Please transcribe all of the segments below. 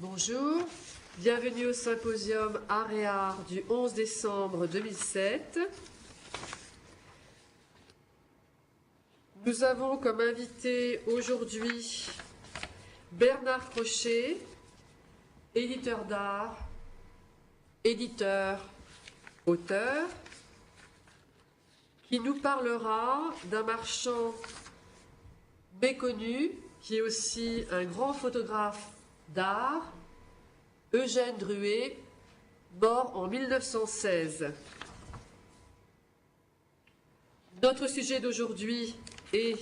Bonjour, bienvenue au symposium Art et Art du 11 décembre 2007. Nous avons comme invité aujourd'hui Bernard Crochet, éditeur d'art, éditeur, auteur, qui nous parlera d'un marchand méconnu, qui est aussi un grand photographe d'art, Eugène Druet, mort en 1916. Notre sujet d'aujourd'hui est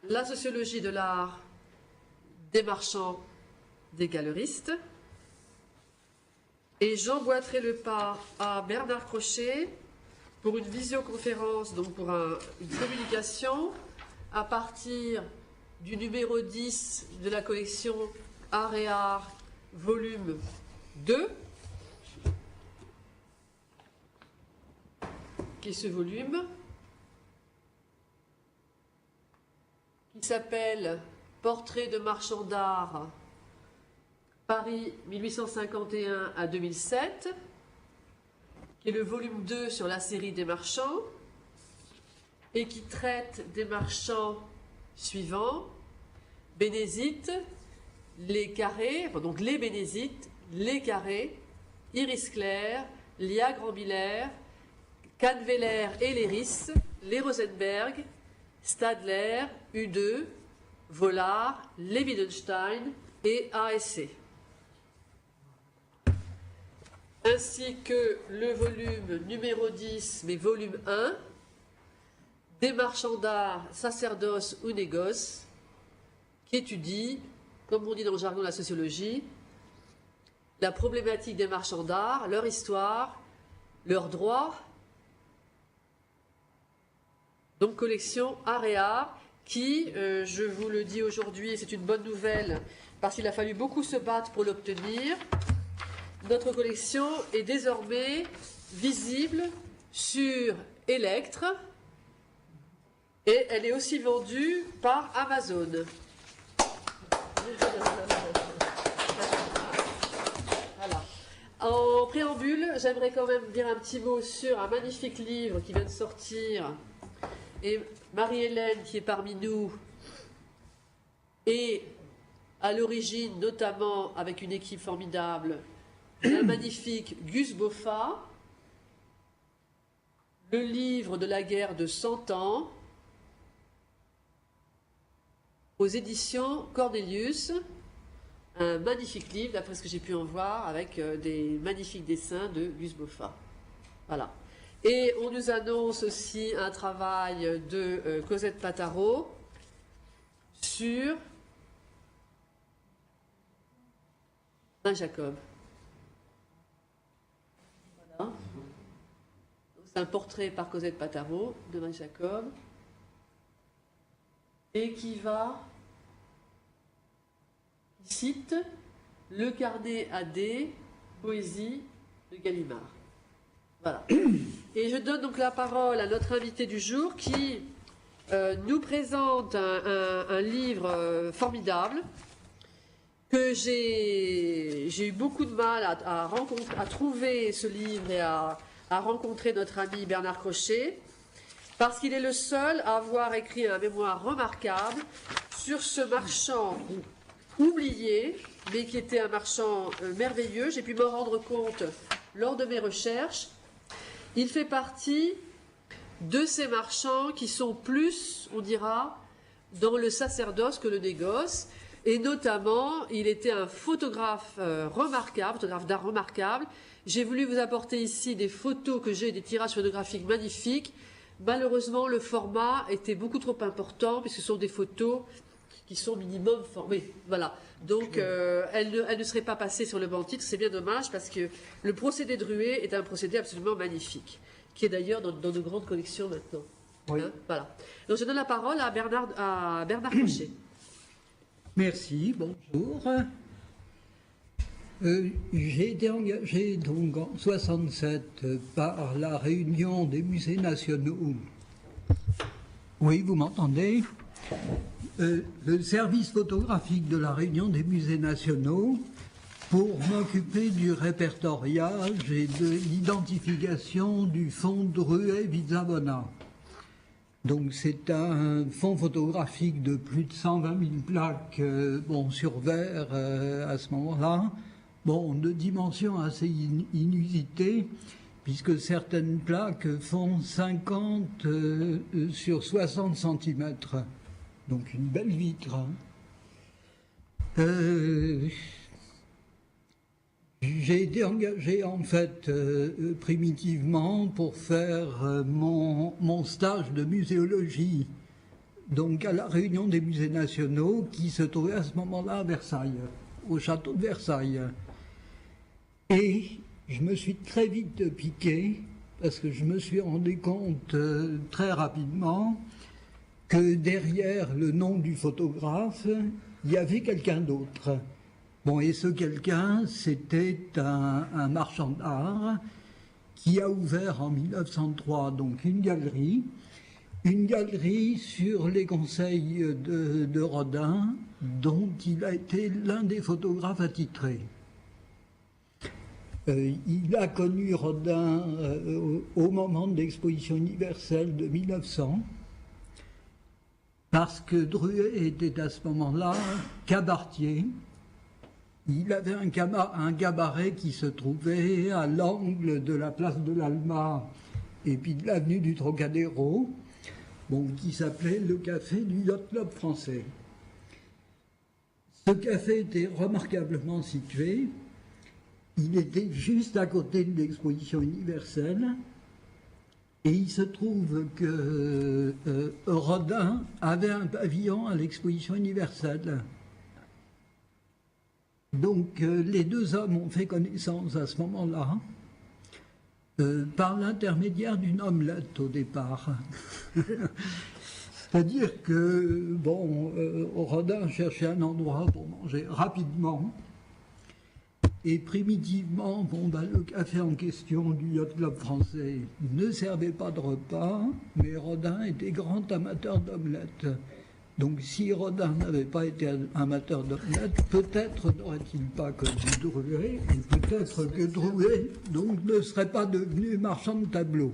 la sociologie de l'art des marchands, des galeristes. Et j'emboîterai le pas à Bernard Crochet pour une visioconférence, donc pour une communication à partir du numéro 10 de la collection Art et Art, volume 2, qui est ce volume, qui s'appelle Portrait de marchand d'art, Paris 1851 à 2007, qui est le volume 2 sur la série des marchands, et qui traite des marchands suivants: Bénézite, les Carrés, donc les Bénézite, les Carrés, Iris Clair, Lia Grand-Miller, Canveller et Léris, les Rosenberg, Stadler, U2, Vollard, les Wittgenstein et ASC. Ainsi que le volume numéro 10, mais volume 1, des marchands d'art, sacerdoce ou négoce, qui étudie, comme on dit dans le jargon de la sociologie, la problématique des marchands d'art, leur histoire, leurs droits. Donc collection Art et Art, qui, je vous le dis aujourd'hui, c'est une bonne nouvelle, parce qu'il a fallu beaucoup se battre pour l'obtenir. Notre collection est désormais visible sur Electre, et elle est aussi vendue par Amazon. Voilà. En préambule, j'aimerais quand même dire un petit mot sur un magnifique livre qui vient de sortir. Et Marie-Hélène, qui est parmi nous, et à l'origine, notamment avec une équipe formidable, un magnifique Gus Boffa, le livre de la guerre de 100 ans, aux éditions Cornelius, un magnifique livre, d'après ce que j'ai pu en voir, avec des magnifiques dessins de Gus Boffa. Voilà. Et on nous annonce aussi un travail de Cosette Pataro sur Saint-Jacob. Voilà. C'est un portrait par Cosette Pataro de Saint-Jacob, et qui cite le carnet AD, poésie de Gallimard. Voilà. Et je donne donc la parole à notre invité du jour qui nous présente un livre formidable que j'ai eu beaucoup de mal à trouver ce livre et à rencontrer notre ami Bernard Crochet, parce qu'il est le seul à avoir écrit un mémoire remarquable sur ce marchand oublié, mais qui était un marchand merveilleux. J'ai pu me rendre compte lors de mes recherches. Il fait partie de ces marchands qui sont plus, on dira, dans le sacerdoce que le négoce. Et notamment, il était un photographe remarquable, photographe d'art remarquable. J'ai voulu vous apporter ici des photos que j'ai, des tirages photographiques magnifiques. Malheureusement, le format était beaucoup trop important, puisque ce sont des photos qui sont minimum formées. Voilà. Donc, elles ne seraient pas passées sur le banc de titre. C'est bien dommage, parce que le procédé Druet est un procédé absolument magnifique, qui est d'ailleurs dans de grandes collections maintenant. Oui. Hein, voilà. Donc, je donne la parole à Bernard Crochet. Merci, bonjour. J'ai été engagé donc en 1967 par la réunion des musées nationaux. Oui, vous m'entendez? le service photographique de la Réunion des musées nationaux pour m'occuper du répertoriage et de l'identification du fonds Drouet-Vizabona. Donc c'est un fonds photographique de plus de 120 000 plaques sur verre à ce moment-là, de dimensions assez inusitées, puisque certaines plaques font 50 sur 60 cm. Donc une belle vitre. J'ai été engagé en fait primitivement pour faire mon stage de muséologie, donc à la Réunion des musées nationaux qui se trouvait à ce moment-là à Versailles, au château de Versailles. Et je me suis très vite piqué parce que je me suis rendu compte très rapidement que derrière le nom du photographe, il y avait quelqu'un d'autre. Et ce quelqu'un, c'était un marchand d'art qui a ouvert en 1903 donc une galerie sur les conseils de Rodin, dont il a été l'un des photographes attitrés. Il a connu Rodin au moment de l'exposition universelle de 1900, parce que Drouet était à ce moment-là cabaretier. Il avait un cabaret qui se trouvait à l'angle de la place de l'Alma et puis de l'avenue du Trocadéro, qui s'appelait le Café du Yacht Club français. Ce café était remarquablement situé. Il était juste à côté de l'exposition universelle. Et il se trouve que Rodin avait un pavillon à l'exposition universelle. Donc les deux hommes ont fait connaissance à ce moment-là par l'intermédiaire d'une omelette au départ. C'est-à-dire que Rodin cherchait un endroit pour manger rapidement et primitivement, le café en question du Yacht Club français ne servait pas de repas, mais Rodin était grand amateur d'omelettes. Donc si Rodin n'avait pas été amateur d'omelette, peut-être n'aurait-il pas connu Drouet, et peut-être que Drouet ne serait pas devenu marchand de tableaux.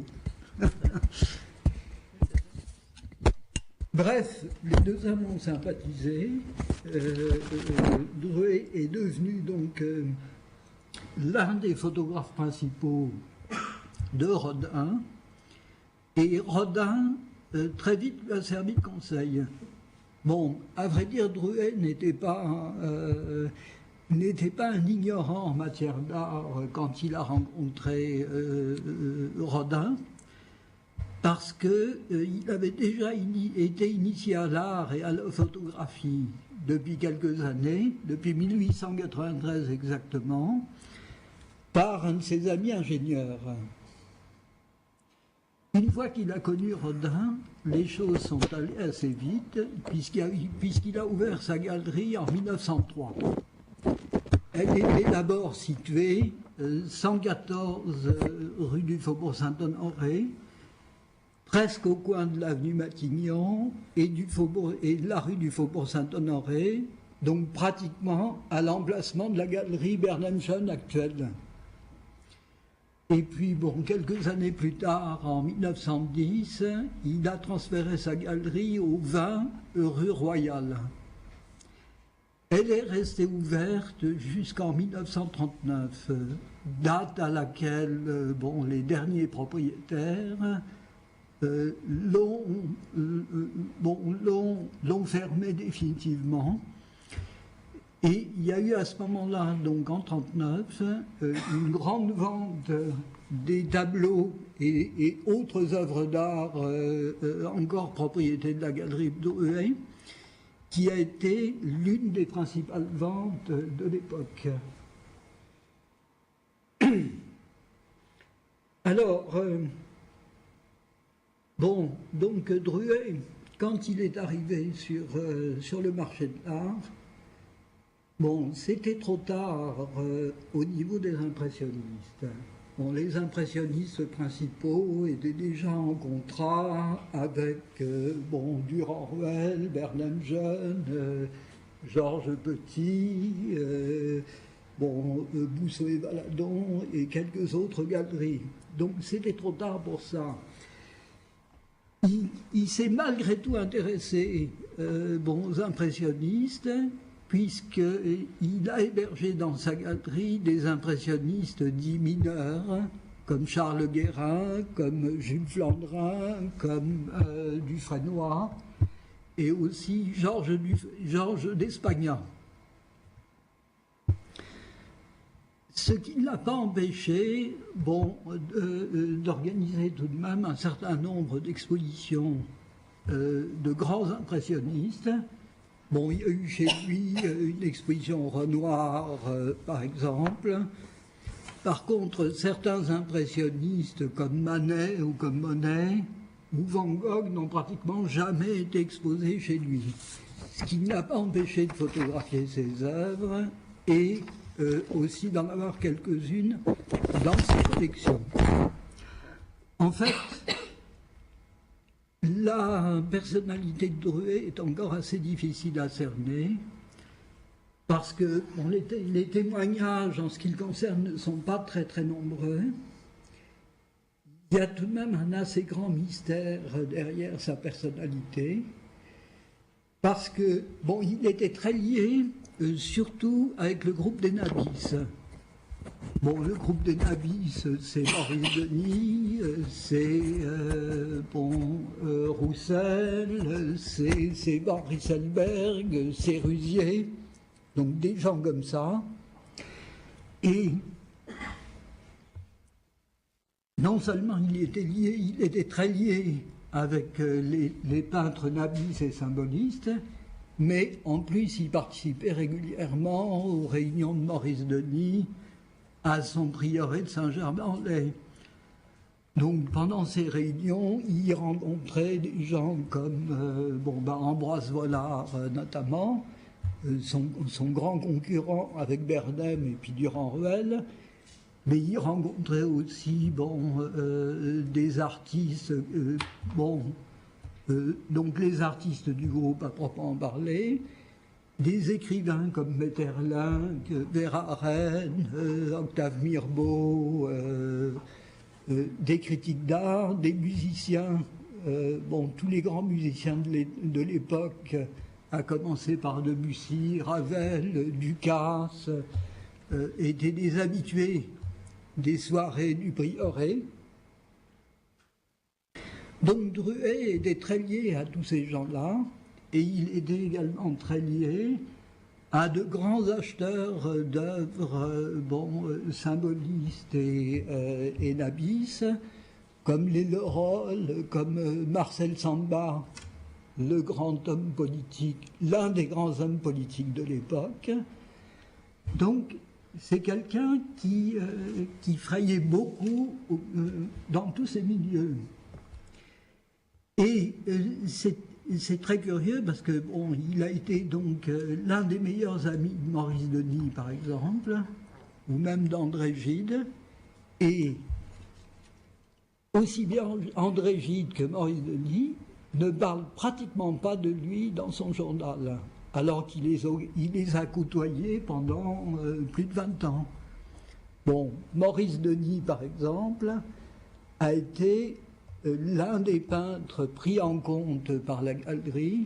Bref, les deux hommes ont sympathisé. Drouet est devenu donc l'un des photographes principaux de Rodin, et Rodin très vite lui a servi de conseil. À vrai dire, Drouet n'était pas un ignorant en matière d'art quand il a rencontré Rodin, parce qu'il avait déjà été initié à l'art et à la photographie depuis quelques années, depuis 1893 exactement, par un de ses amis ingénieurs. Une fois qu'il a connu Rodin, les choses sont allées assez vite, puisqu'il a ouvert sa galerie en 1903. Elle était d'abord située 114 rue du Faubourg Saint-Honoré, presque au coin de l'avenue Matignon et de la rue du Faubourg Saint-Honoré, donc pratiquement à l'emplacement de la galerie Bernenschen actuelle. Et puis, quelques années plus tard, en 1910, il a transféré sa galerie au 20 rue Royale. Elle est restée ouverte jusqu'en 1939, date à laquelle les derniers propriétaires l'ont fermée définitivement. Et il y a eu à ce moment-là, donc en 1939, une grande vente des tableaux et autres œuvres d'art encore propriété de la galerie Drouet, qui a été l'une des principales ventes de l'époque. Alors, donc Drouet, quand il est arrivé sur le marché de l'art, c'était trop tard au niveau des impressionnistes. bon, les impressionnistes principaux étaient déjà en contrat avec bon, Durand-Ruel, Bernheim Jeune, Georges Petit, bon, Bousseau et Valadon et quelques autres galeries. Donc c'était trop tard pour ça. Il s'est malgré tout intéressé bon, aux impressionnistes, puisqu'il a hébergé dans sa galerie des impressionnistes dits mineurs, comme Charles Guérin, comme Jules Flandrin, comme Dufresnoy, et aussi Georges d'Espagna. Ce qui ne l'a pas empêché bon, d'organiser tout de même un certain nombre d'expositions de grands impressionnistes. Bon, il y a eu chez lui une exposition au Renoir, par exemple. Par contre, certains impressionnistes comme Manet ou comme Monet ou Van Gogh n'ont pratiquement jamais été exposés chez lui. Ce qui ne l'a pas empêché de photographier ses œuvres et aussi d'en avoir quelques-unes dans ses collections. En fait, la personnalité de Drouet est encore assez difficile à cerner, parce que bon, les témoignages en ce qui le concerne ne sont pas très très nombreux. Il y a tout de même un assez grand mystère derrière sa personnalité, parce que bon, il était très lié surtout avec le groupe des Nabis. Bon, le groupe des Nabis, c'est Maurice Denis, c'est bon, Roussel, c'est Maurice Selberg, c'est Rusier, donc des gens comme ça. Et non seulement il était très lié avec les peintres Nabis et symbolistes, mais en plus il participait régulièrement aux réunions de Maurice Denis, à son prieuré de Saint-Germain-en-Laye. Donc pendant ces réunions, il rencontrait des gens comme bon, ben, Ambroise Vollard notamment, son grand concurrent avec Bernheim et puis Durand-Ruel, mais il rencontrait aussi bon, des artistes, bon, donc les artistes du groupe à proprement parler, des écrivains comme Maeterlinck, Verhaeren, Octave Mirbeau, des critiques d'art, des musiciens, bon, tous les grands musiciens de l'époque, à commencer par Debussy, Ravel, Ducasse, étaient des habitués des soirées du prieuré. Donc Drouet était très lié à tous ces gens-là, et il était également très lié à de grands acheteurs d'œuvres bon, symbolistes et nabis, comme les Leroll, comme Marcel Samba, le grand homme politique, l'un des grands hommes politiques de l'époque. Donc c'est quelqu'un qui frayait beaucoup dans tous ces milieux. Et c'est très curieux parce que bon, il a été donc l'un des meilleurs amis de Maurice Denis, par exemple, ou même d'André Gide. Et aussi bien André Gide que Maurice Denis ne parlent pratiquement pas de lui dans son journal, alors qu'il les a côtoyés pendant plus de 20 ans. Bon, Maurice Denis, par exemple, a été l'un des peintres pris en compte par la galerie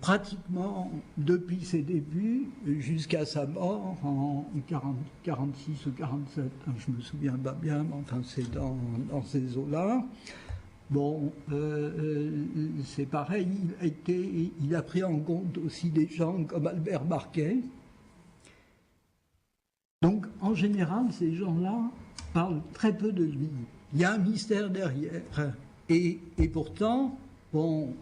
pratiquement depuis ses débuts jusqu'à sa mort en 46 ou 47, je me souviens pas bien, mais enfin c'est dans ces eaux-là. Bon, c'est pareil, il a pris en compte aussi des gens comme Albert Marquet. Donc en général, ces gens-là parlent très peu de lui. Il y a un mystère derrière. Et pourtant, bon,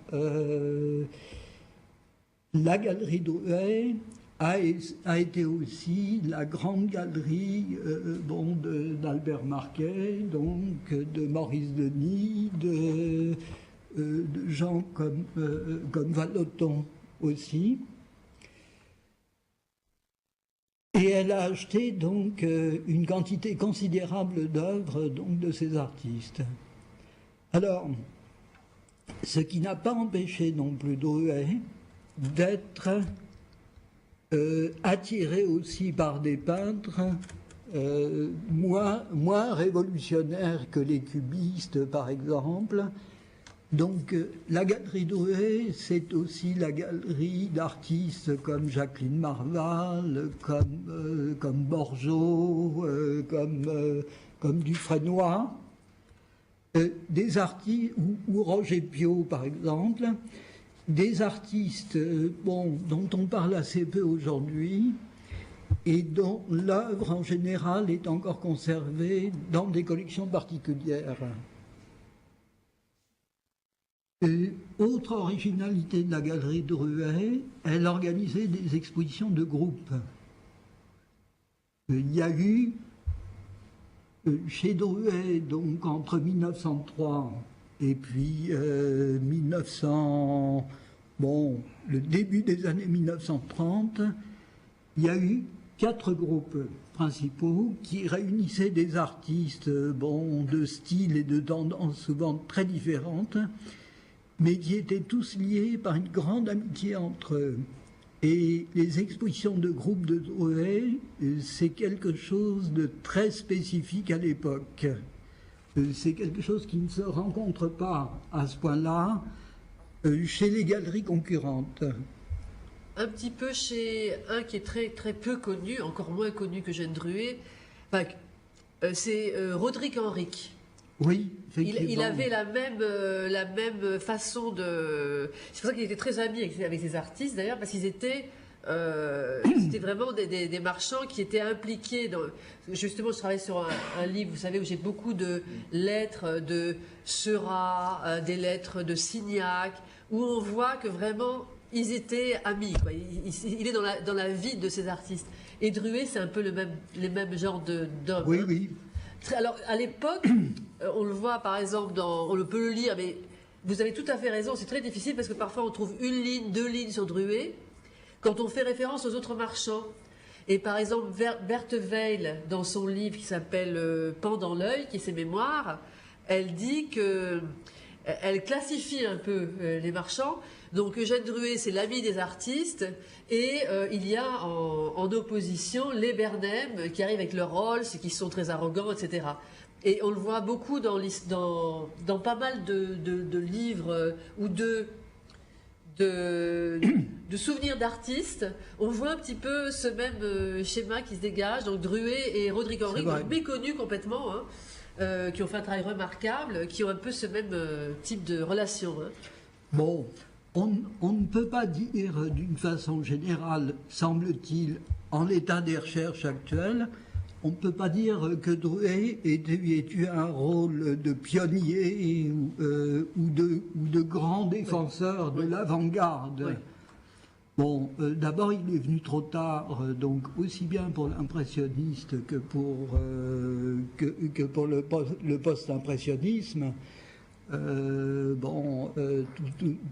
la galerie Drouet a été aussi la grande galerie bon, d'Albert Marquet, donc de Maurice Denis, de gens comme Vallotton aussi. Et elle a acheté donc une quantité considérable d'œuvres donc de ces artistes. Alors, ce qui n'a pas empêché non plus Drouet d'être attiré aussi par des peintres moins révolutionnaires que les cubistes, par exemple. Donc, la galerie Drouet, c'est aussi la galerie d'artistes comme Jacqueline Marval, comme Borgeot, comme Dufresnoy, des artistes, ou Roger Piot, par exemple, des artistes dont on parle assez peu aujourd'hui et dont l'œuvre en général est encore conservée dans des collections particulières. Autre originalité de la galerie Drouet, elle organisait des expositions de groupe. Il y a eu chez Drouet, donc entre 1903 et puis le début des années 1930, il y a eu 4 groupes principaux qui réunissaient des artistes de styles et de tendances souvent très différentes, mais qui étaient tous liés par une grande amitié entre eux. Et les expositions de groupe de Drouet, c'est quelque chose de très spécifique à l'époque. C'est quelque chose qui ne se rencontre pas à ce point-là chez les galeries concurrentes. Un petit peu chez un qui est très, très peu connu, encore moins connu que Jeanne Drouet, c'est Roderick Henrique. Oui, effectivement. Il avait la même façon de... C'est pour ça qu'il était très ami avec ces artistes, d'ailleurs, parce qu'ils étaient vraiment des marchands qui étaient impliqués dans... Justement, je travaille sur un livre, vous savez, où j'ai beaucoup de lettres de Seurat, des lettres de Signac, où on voit que vraiment, ils étaient amis, quoi. Il est dans la vie de ces artistes. Et Drouet, c'est un peu les mêmes genres d'hommes. Oui, oui. Alors, à l'époque, on le voit par exemple, on peut le lire, mais vous avez tout à fait raison, c'est très difficile parce que parfois on trouve 1 ligne, 2 lignes sur Drouet quand on fait référence aux autres marchands. Et par exemple, Berthe Weil, dans son livre qui s'appelle Pan dans l'œil, qui est ses mémoires, elle dit elle classifie un peu les marchands. Donc Eugène Drouet, c'est l'ami des artistes, et il y a en opposition les Bernheim qui arrivent avec leurs Rolls, qui sont très arrogants, etc. Et on le voit beaucoup dans pas mal de livres ou de souvenirs d'artistes. On voit un petit peu ce même schéma qui se dégage. Donc Drouet et Roderick Henrique, méconnus complètement, qui ont fait un travail remarquable, qui ont un peu ce même type de relation. Bon. On ne peut pas dire d'une façon générale, semble-t-il, en l'état des recherches actuelles, on ne peut pas dire que Drouet ait eu un rôle de pionnier ou de grand défenseur de l'avant-garde. Oui. Bon, d'abord, il est venu trop tard, donc aussi bien pour l'impressionniste que pour le post-impressionnisme.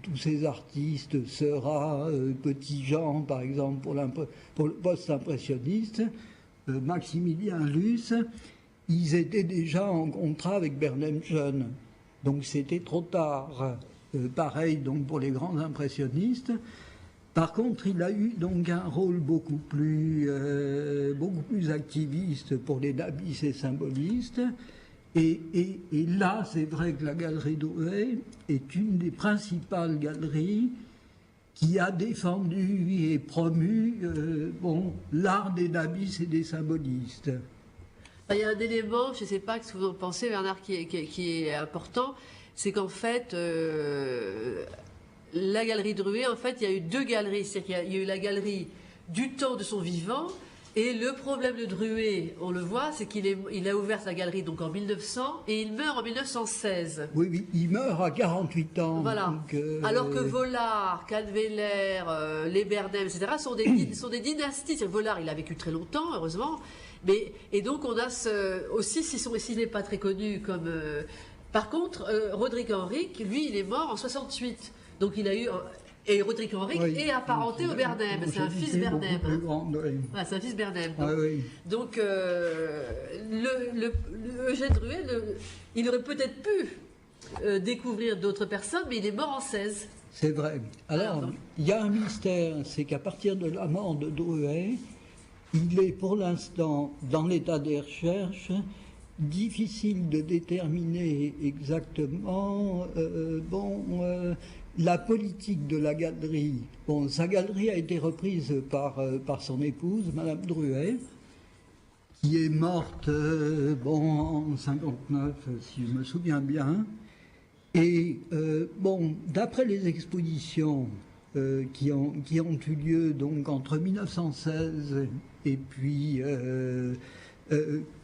Tous ces artistes, Seurat, Petit-Jean, par exemple, pour le post-impressionniste, Maximilien Luce, ils étaient déjà en contrat avec Bernheim jeune. Donc c'était trop tard. Pareil donc pour les grands impressionnistes. Par contre, il a eu donc un rôle beaucoup plus activiste pour les dabistes et symbolistes. Et là, c'est vrai que la galerie Drouet est une des principales galeries qui a défendu et promu l'art des dabistes et des symbolistes. Il y a un élément, je ne sais pas ce que vous en pensez, Bernard, qui est important, c'est qu'en fait, la galerie Drouet, en fait, il y a eu 2 galeries. C'est-à-dire qu'il y a eu la galerie du temps de son vivant. Et le problème de Drouet, on le voit, c'est qu'il a ouvert sa galerie donc en 1900 et il meurt en 1916. Oui, il meurt à 48 ans. Voilà. Donc, alors que Vollard, Calveller, les Bernheim, etc. sont des dynasties. Vollard, il a vécu très longtemps, heureusement. Et donc on a aussi, s'il n'est pas très connu comme... par contre, Roderick Henrique, lui, il est mort en 68. Donc il a eu... Et Roderick Henrique Oui. est apparenté au Bernheim, c'est un fils Bernheim. Voilà, c'est un fils Bernheim. Ah, oui. Donc, Eugène Drouet, il aurait peut-être pu découvrir d'autres personnes, mais il est mort en 16. C'est vrai. Alors, Alors, donc. il y a un mystère, c'est qu'à partir de la mort de Drouet, il est pour l'instant, dans l'état des recherches, difficile de déterminer exactement la politique de la galerie. Bon, sa galerie a été reprise par son épouse, Madame Drouet, qui est morte en 59, si je me souviens bien. Et d'après les expositions qui ont eu lieu donc entre 1916 et puis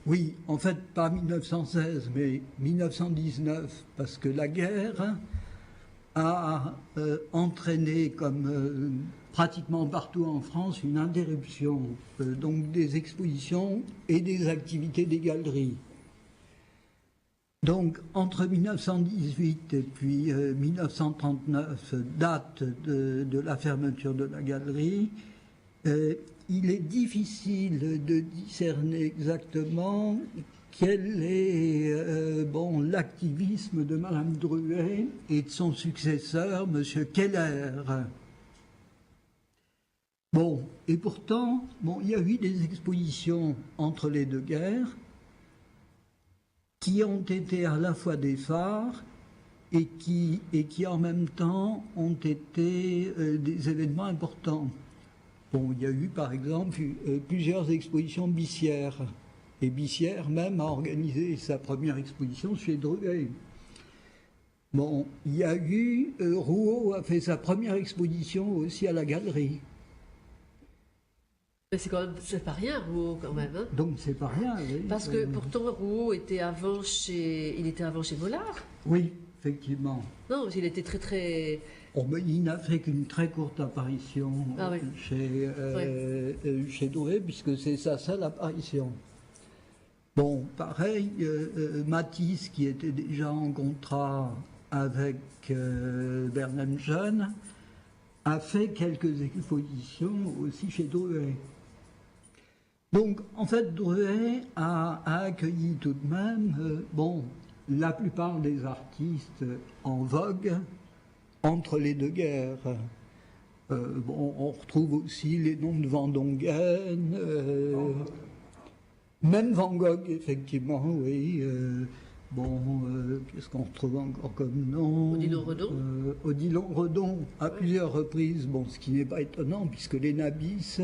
oui, en fait pas 1916 mais 1919, parce que la guerre a entraîné, comme pratiquement partout en France, une interruption donc des expositions et des activités des galeries. Donc, entre 1918 et puis 1939, date de la fermeture de la galerie, il est difficile de discerner exactement quel est l'activisme de Madame Drouet et de son successeur, Monsieur Keller. Bon, et pourtant, il y a eu des expositions entre les deux guerres, qui ont été à la fois des phares et qui en même temps ont été des événements importants. Bon, il y a eu par exemple plusieurs expositions Bissière, et Bissière même a organisé sa première exposition chez Drouet. Bon, il y a eu Rouault a fait sa première exposition aussi à la galerie. Mais c'est pas rien, Rouault, quand même. Hein. Donc c'est pas rien, oui. Parce que pourtant, Rouault était avant chez Vollard. Oui, effectivement. Non, il était très très... Oh, mais il n'a fait qu'une très courte apparition chez Drouet, puisque c'est sa seule apparition. Bon, pareil, Matisse, qui était déjà en contrat avec Bernheim Jeune, a fait quelques expositions aussi chez Drouet. Donc, en fait, Drouet a accueilli tout de même, la plupart des artistes en vogue entre les deux guerres. On retrouve aussi les noms de Van Dongen, même Van Gogh, effectivement, oui. Qu'est-ce qu'on retrouve encore comme nom? Odilon Redon. Odilon Redon, à plusieurs reprises, ce qui n'est pas étonnant, puisque les Nabis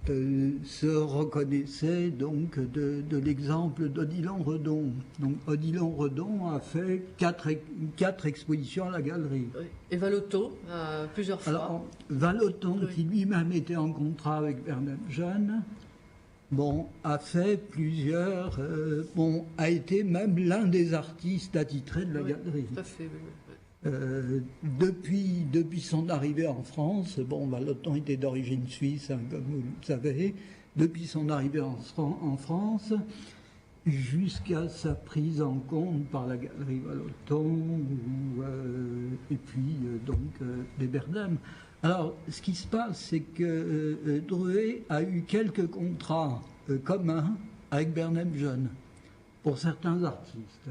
se reconnaissaient donc de l'exemple d'Odilon Redon. Donc Odilon Redon a fait quatre expositions à la galerie. Oui. Et Vallotton, plusieurs fois. Alors, Vallotton, qui lui-même était en contrat avec Bernheim Jeune, a fait plusieurs, a été même l'un des artistes attitrés de la galerie. Tout à fait, oui. Depuis son arrivée en France, Vallotton était d'origine suisse, comme vous le savez, depuis son arrivée en France, jusqu'à sa prise en compte par la galerie Vallotton, et puis des Bernheim. Alors, ce qui se passe, c'est que Drouet a eu quelques contrats communs avec Bernheim Jeune, pour certains artistes.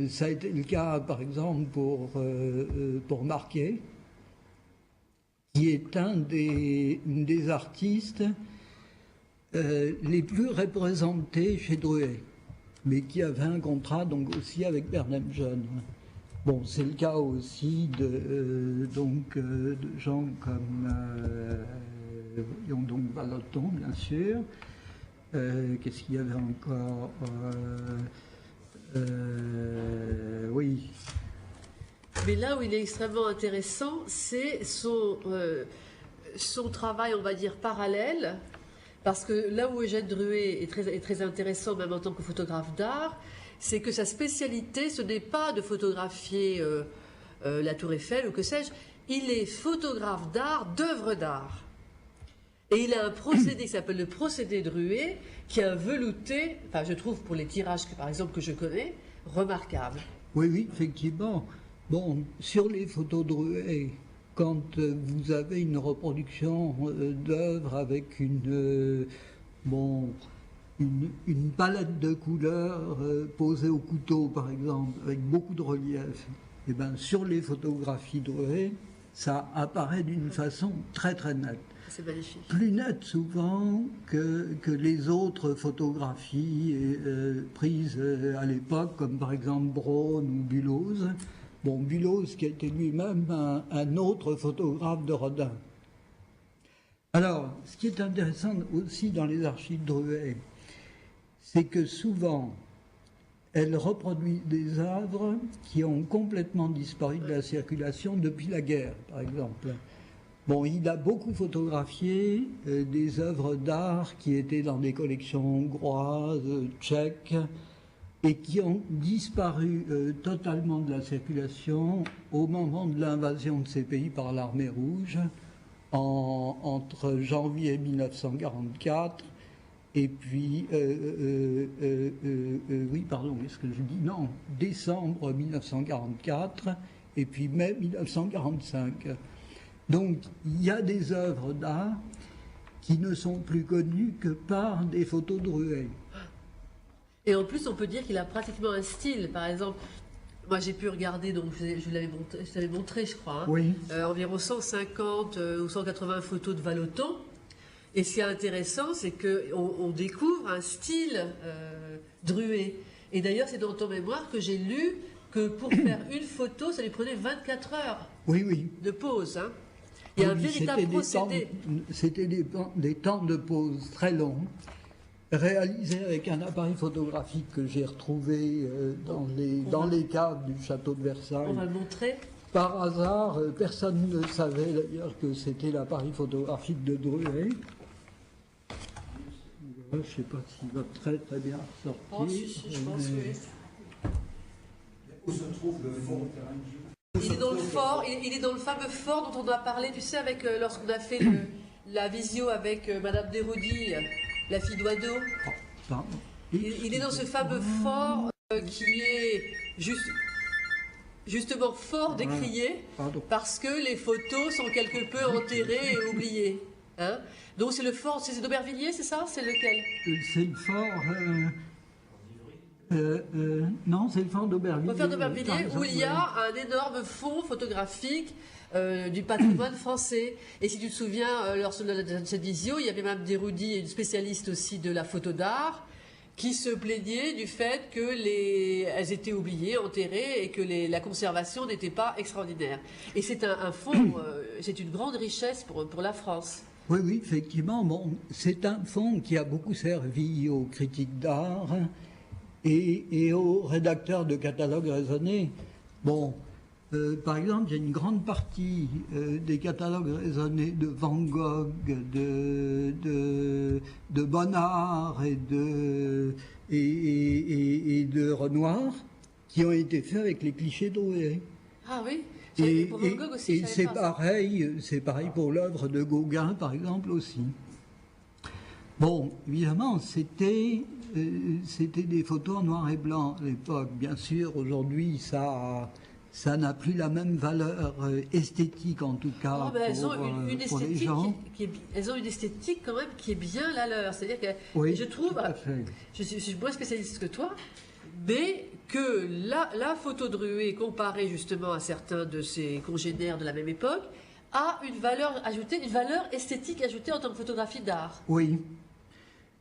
Ça a été le cas, par exemple, pour Marquet, qui est un des artistes les plus représentés chez Drouet, mais qui avait un contrat donc aussi avec Bernheim Jeune. C'est le cas aussi de gens comme donc Vallotton, bien sûr. Qu'est-ce qu'il y avait encore? Oui. Mais là où il est extrêmement intéressant, c'est son travail, on va dire, parallèle. Parce que là où Eugène Drouet est très intéressant, même en tant que photographe d'art, c'est que sa spécialité, ce n'est pas de photographier la Tour Eiffel ou que sais-je, il est photographe d'art, d'œuvres d'art. Et il a un procédé qui s'appelle le procédé Drouet, qui est un velouté, enfin je trouve pour les tirages par exemple que je connais, remarquable. Oui, effectivement. Sur les photos Drouet, quand vous avez une reproduction d'œuvre avec une palette de couleurs posée au couteau, par exemple, avec beaucoup de relief, et bien sur les photographies Drouet, ça apparaît d'une façon très très nette. C'est magnifique. Plus nette souvent que les autres photographies prises à l'époque, comme par exemple Braun ou Bulloz. Bon, Bulloz qui était lui-même un autre photographe de Rodin. Alors, ce qui est intéressant aussi dans les archives Drouet, c'est que souvent, elle reproduit des œuvres qui ont complètement disparu de la circulation depuis la guerre, par exemple. Bon, il a beaucoup photographié des œuvres d'art qui étaient dans des collections hongroises, tchèques, et qui ont disparu totalement de la circulation au moment de l'invasion de ces pays par l'armée rouge, entre janvier 1944 et puis, oui, pardon, est-ce que je dis non, décembre 1944 et puis mai 1945. Donc, il y a des œuvres d'art qui ne sont plus connues que par des photos de Drouet. Et en plus, on peut dire qu'il a pratiquement un style. Par exemple, moi j'ai pu regarder, donc je l'avais montré, je crois, hein, Oui. environ 150 ou 180 photos de Vallotton. Et ce qui est intéressant, c'est qu'on découvre un style Drouet. Et d'ailleurs, c'est dans ton mémoire que j'ai lu que pour faire une photo, ça lui prenait 24 heures Oui. de pause. Hein. Il y a un véritable procédé. C'était des temps de pause très longs, réalisés avec un appareil photographique que j'ai retrouvé dans les caves du château de Versailles. On va le montrer. Par hasard, personne ne savait d'ailleurs que c'était l'appareil photographique de Drouet. Je ne sais pas s'il va très très bien ressortir. Oh, si, je pense que oui. Où se trouve le fond? Il est dans le fort, il est dans le fameux fort dont on a parlé, tu sais, avec lorsqu'on a fait la visio avec Madame Desrodies, la fille d'Oideau. Il est dans ce fameux fort qui est justement fort décrié parce que les photos sont quelque peu enterrées et oubliées. Hein. Donc c'est le fort, c'est d'Aubervilliers, c'est ça? C'est lequel? C'est le fort... non, c'est le fort d'Aubervilliers. Le fort d'Aubervilliers, où il y a un énorme fond photographique du patrimoine français. Et si tu te souviens, lors de cette visio, il y avait même Desrodies, une spécialiste aussi de la photo d'art, qui se plaignaient du fait qu'elles étaient oubliées, enterrées, et que la conservation n'était pas extraordinaire. Et c'est un fonds, c'est une grande richesse pour la France. Oui, effectivement. Bon, c'est un fonds qui a beaucoup servi aux critiques d'art et aux rédacteurs de catalogues raisonnés. Bon, par exemple, il y a une grande partie des catalogues raisonnés de Van Gogh, de Bonnard et de Renoir qui ont été faits avec les clichés Drouet. Ah oui. Et pour Van Gogh aussi, c'est pareil pour l'œuvre de Gauguin, par exemple, aussi. Bon, évidemment, c'était des photos en noir et blanc à l'époque. Bien sûr, aujourd'hui, ça n'a plus la même valeur esthétique, en tout cas, elles ont une pour les gens. Elles ont une esthétique quand même qui est bien la leur. C'est-à-dire que oui, je trouve, je suis moins spécialiste que toi, mais que la photo de Drouet, comparée justement à certains de ses congénères de la même époque, a une valeur ajoutée, une valeur esthétique ajoutée en tant que photographie d'art. Oui.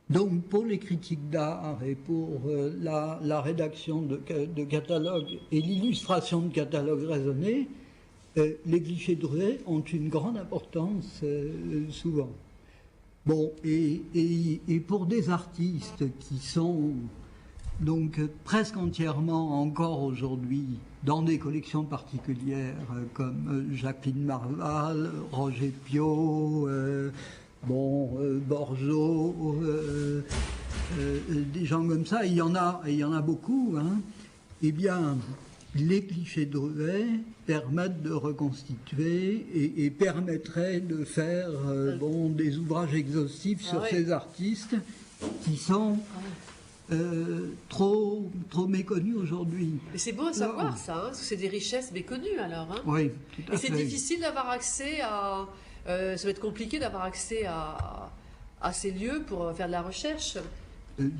Donc, pour les critiques d'art et pour la rédaction de catalogues et l'illustration de catalogues raisonnés, les clichés Drouet ont une grande importance souvent. Bon, et pour des artistes qui sont donc presque entièrement encore aujourd'hui dans des collections particulières comme Jacqueline Marval, Roger Piot, Borgeot, des gens comme ça, il y en a beaucoup, hein. Eh bien, les clichés Drouet permettent de reconstituer et permettraient de faire des ouvrages exhaustifs sur ces artistes qui sont trop méconnues aujourd'hui. Mais c'est beau à savoir ça, hein, parce que c'est des richesses méconnues alors. Hein. Oui, tout à Et fait. c'est difficile d'avoir accès à... ça va être compliqué d'avoir accès à ces lieux pour faire de la recherche.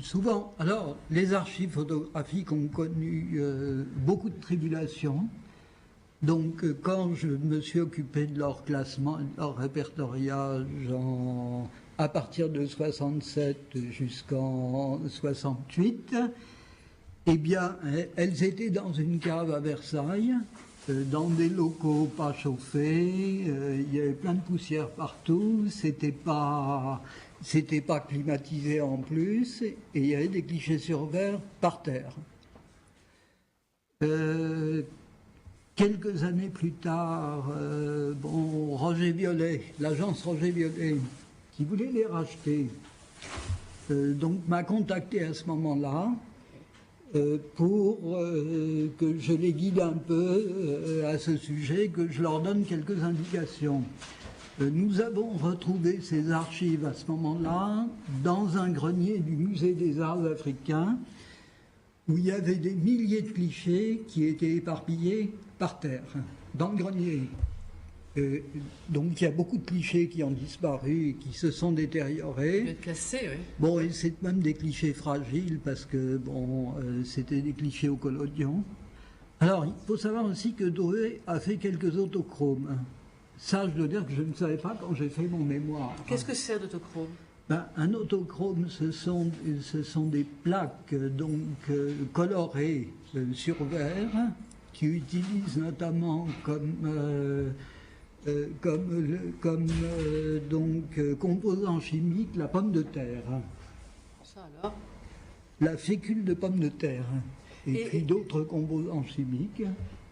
Souvent, alors, les archives photographiques ont connu beaucoup de tribulations. Donc, quand je me suis occupé de leur classement, de leur répertoriage à partir de 67 jusqu'en 68, eh bien, elles étaient dans une cave à Versailles, dans des locaux pas chauffés, il y avait plein de poussière partout, c'était pas climatisé en plus, et il y avait des clichés sur verre par terre. Quelques années plus tard, Roger Violet, l'agence Roger Violet, qui voulait les racheter, donc m'a contacté à ce moment-là pour que je les guide un peu à ce sujet, que je leur donne quelques indications. Nous avons retrouvé ces archives à ce moment-là dans un grenier du Musée des Arts africains, où il y avait des milliers de clichés qui étaient éparpillés par terre, dans le grenier. Donc il y a beaucoup de clichés qui ont disparu, qui se sont détériorés. Être cassé, oui. Bon, et c'est même des clichés fragiles, parce que, c'était des clichés au collodion. Alors, il faut savoir aussi que Drouet a fait quelques autochromes. Ça, je dois dire que je ne savais pas quand j'ai fait mon mémoire. Qu'est-ce que c'est un autochrome? Un autochrome, ce sont des plaques colorées sur verre, qui utilisent notamment comme composant chimique la pomme de terre. Ça alors? La fécule de pomme de terre. Et puis d'autres composants chimiques.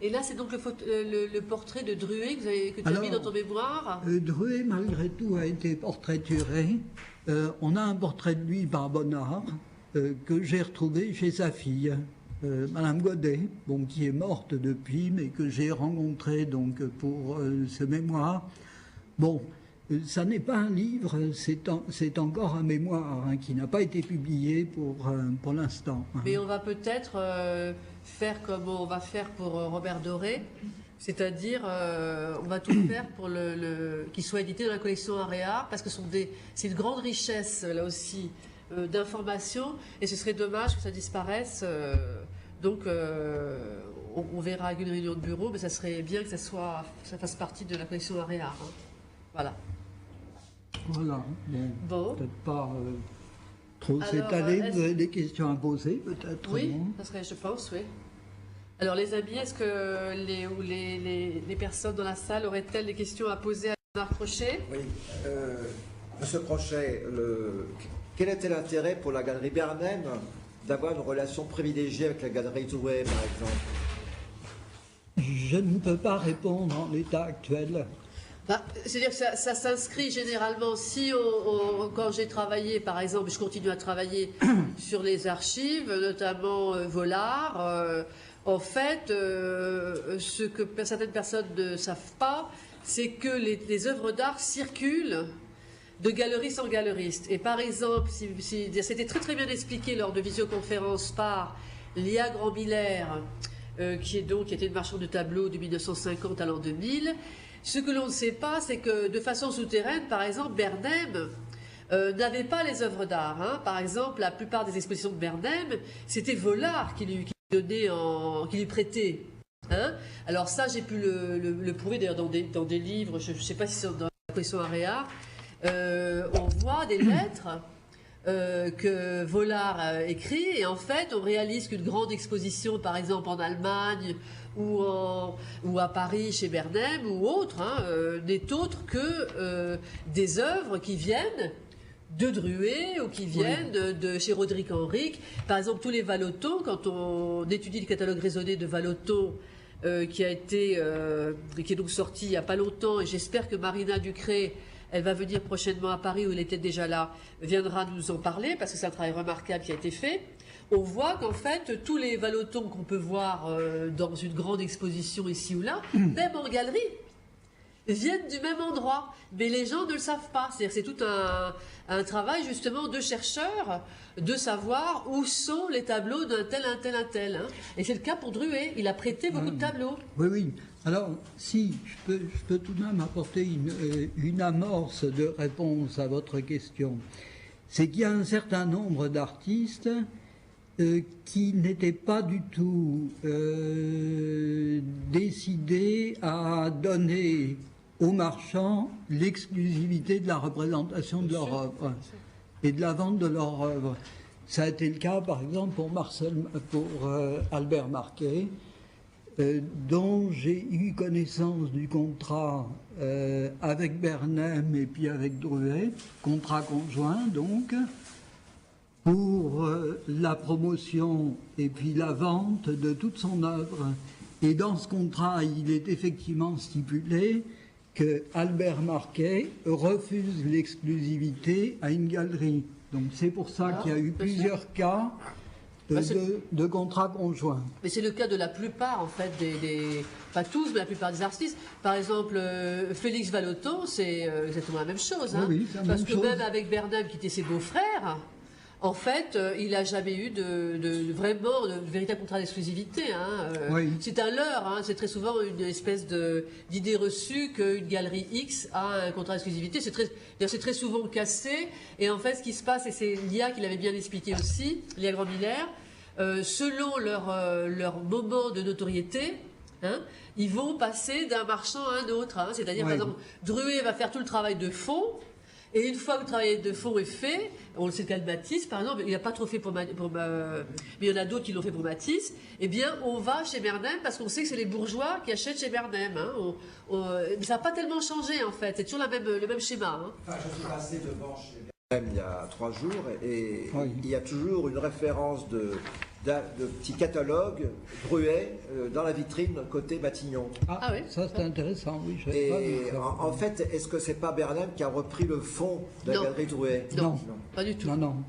Et là, c'est donc le portrait de Drouet que tu as mis dans ton mémoire. Drouet, malgré tout, a été portraituré. On a un portrait de lui par Bonnard que j'ai retrouvé chez sa fille, Madame Godet, qui est morte depuis, mais que j'ai rencontrée donc pour ce mémoire. Bon, ça n'est pas un livre, c'est encore un mémoire qui n'a pas été publié pour l'instant. Mais on va peut-être faire comme on va faire pour Robert Doré, c'est-à-dire on va tout faire pour qu'il soit édité dans la collection Aréa, parce que c'est une grande richesse là aussi d'informations, et ce serait dommage que ça disparaisse. Donc on verra une réunion de bureau, mais ça serait bien que ça fasse partie de la collection Aréa. Hein. Voilà. Voilà. Bon. Peut-être pas trop s'étaler. Vous avez des questions à poser, peut-être? Oui, parce que je pense, oui. Alors, les amis, est-ce que les personnes dans la salle auraient-elles des questions à poser à Marc Crochet? Oui. Monsieur Crochet, quel était l'intérêt pour la galerie Bernheim d'avoir une relation privilégiée avec la galerie Drouet, par exemple? Je ne peux pas répondre en l'état actuel. C'est-à-dire que ça s'inscrit généralement, quand j'ai travaillé, par exemple, je continue à travailler sur les archives, notamment Vollard, en fait, ce que certaines personnes ne savent pas, c'est que les œuvres d'art circulent de galeriste en galeriste. Et par exemple, c'était très très bien expliqué lors de visioconférences par Lia Grand-Miller, qui était une marchande de tableaux de 1950 à l'an 2000. Ce que l'on ne sait pas, c'est que de façon souterraine, par exemple, Bernheim n'avait pas les œuvres d'art. Hein. Par exemple, la plupart des expositions de Bernheim, c'était Vollard qui lui prêtait. Hein. Alors ça, j'ai pu le prouver d'ailleurs dans des livres, je ne sais pas si c'est dans la collection Aréa, on voit des lettres que Vollard écrit, et en fait, on réalise qu'une grande exposition, par exemple en Allemagne, ou à Paris chez Bernheim ou autre, n'est autre que des œuvres qui viennent de Drouet ou qui viennent de chez Roderick Henrique. Par exemple, tous les Vallotton, quand on étudie le catalogue raisonné de Vallotton, qui est donc sorti il n'y a pas longtemps, et j'espère que Marina Ducré, elle va venir prochainement à Paris, où elle était déjà là, viendra nous en parler, parce que c'est un travail remarquable qui a été fait. On voit qu'en fait, tous les Vallotton qu'on peut voir dans une grande exposition ici ou là, même en galerie, viennent du même endroit, mais les gens ne le savent pas. C'est-à-dire c'est tout un travail justement de chercheurs, de savoir où sont les tableaux d'un tel, un tel, un tel. Hein. Et c'est le cas pour Druet, il a prêté beaucoup de tableaux. Oui, oui. Alors, si je peux tout de même apporter une amorce de réponse à votre question, c'est qu'il y a un certain nombre d'artistes qui n'étaient pas du tout décidés à donner aux marchands l'exclusivité de la représentation de leur œuvre et de la vente de leur œuvre. Ça a été le cas, par exemple, pour Albert Marquet, dont j'ai eu connaissance du contrat avec Bernheim et puis avec Druet, contrat conjoint donc, pour la promotion et puis la vente de toute son œuvre. Et dans ce contrat, il est effectivement stipulé que Albert Marquet refuse l'exclusivité à une galerie. Donc c'est pour ça qu'il y a eu plusieurs cas de contrats conjoints. Mais c'est le cas de la plupart, en fait, pas tous, mais la plupart des artistes. Par exemple, Félix Vallotton, c'est exactement la même chose. Hein, oui, c'est la parce même que chose. même avec Bernheim, qui était ses beaux-frères, en fait, il n'a jamais eu de véritable contrat d'exclusivité. Hein. Oui. C'est un leurre, hein, c'est très souvent une espèce d'idée reçue qu'une galerie X a un contrat d'exclusivité. C'est très souvent cassé. Et en fait, ce qui se passe, et c'est Lia qui l'avait bien expliqué aussi, Lia Grand-Miller, selon leur moment de notoriété, hein, ils vont passer d'un marchand à un autre. Hein. C'est-à-dire, par exemple, Druet va faire tout le travail de fond. Et une fois que le travail de fond est fait, on le sait le cas de Matisse, par exemple, il n'a pas trop fait mais il y en a d'autres qui l'ont fait pour Matisse, eh bien, on va chez Bernheim parce qu'on sait que c'est les bourgeois qui achètent chez Bernheim. Hein. Mais ça n'a pas tellement changé, en fait. C'est toujours le même schéma. Hein. Enfin, je suis passé devant chez Bernheim il y a 3 jours et Oui. il y a toujours une référence de petit catalogue Druet dans la vitrine côté Matignon. Ah oui. Ça c'est intéressant, oui. Je savais pas Et vu ça. en fait, est-ce que c'est pas Bernheim qui a repris le fond de la Non. galerie Druet? Non, pas du tout. Non.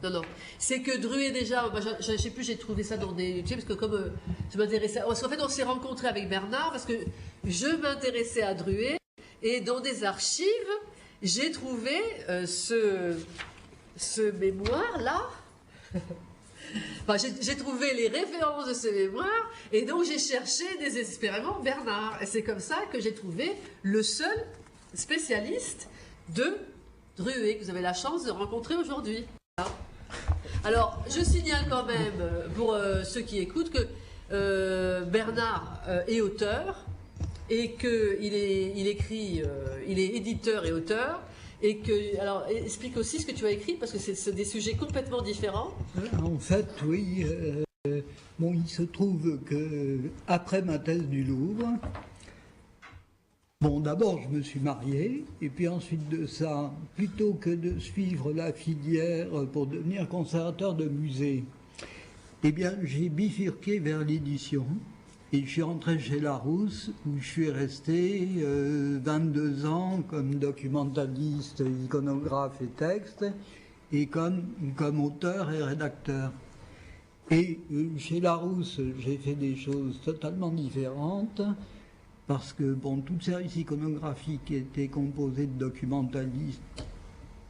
C'est que Druet, déjà, moi, je ne sais plus, j'ai trouvé ça dans des. Tu sais, parce que comme je m'intéressais. Parce qu'en fait, on s'est rencontrés avec Bernard, parce que je m'intéressais à Druet, et dans des archives, j'ai trouvé ce mémoire-là. Enfin, j'ai trouvé les références de ce mémoire, et donc j'ai cherché désespérément Bernard. Et c'est comme ça que j'ai trouvé le seul spécialiste de Druet, que vous avez la chance de rencontrer aujourd'hui. Alors, je signale quand même, pour ceux qui écoutent, que Bernard est auteur, et qu'il écrit, il est éditeur et auteur, et que, alors, explique aussi ce que tu as écrit, parce que c'est des sujets complètement différents. En fait, oui. Bon, il se trouve que après ma thèse du Louvre, bon, d'abord je me suis marié, et puis ensuite de ça, plutôt que de suivre la filière pour devenir conservateur de musée, eh bien, j'ai bifurqué vers l'édition. Et je suis rentré chez Larousse, où je suis resté 22 ans comme documentaliste, iconographe et texte, et comme auteur et rédacteur. Et chez Larousse, j'ai fait des choses totalement différentes, parce que, bon, tout service iconographique était composé de documentalistes.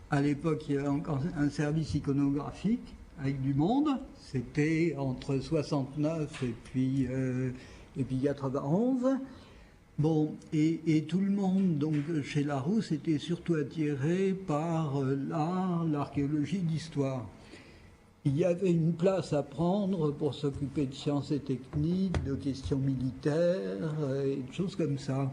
À l'époque, il y avait encore un service iconographique, avec du monde. C'était entre 69 et puis 91. Bon, et tout le monde, donc, chez Larousse, était surtout attiré par l'art, l'archéologie, l'histoire. Il y avait une place à prendre pour s'occuper de sciences et techniques, de questions militaires, et de choses comme ça.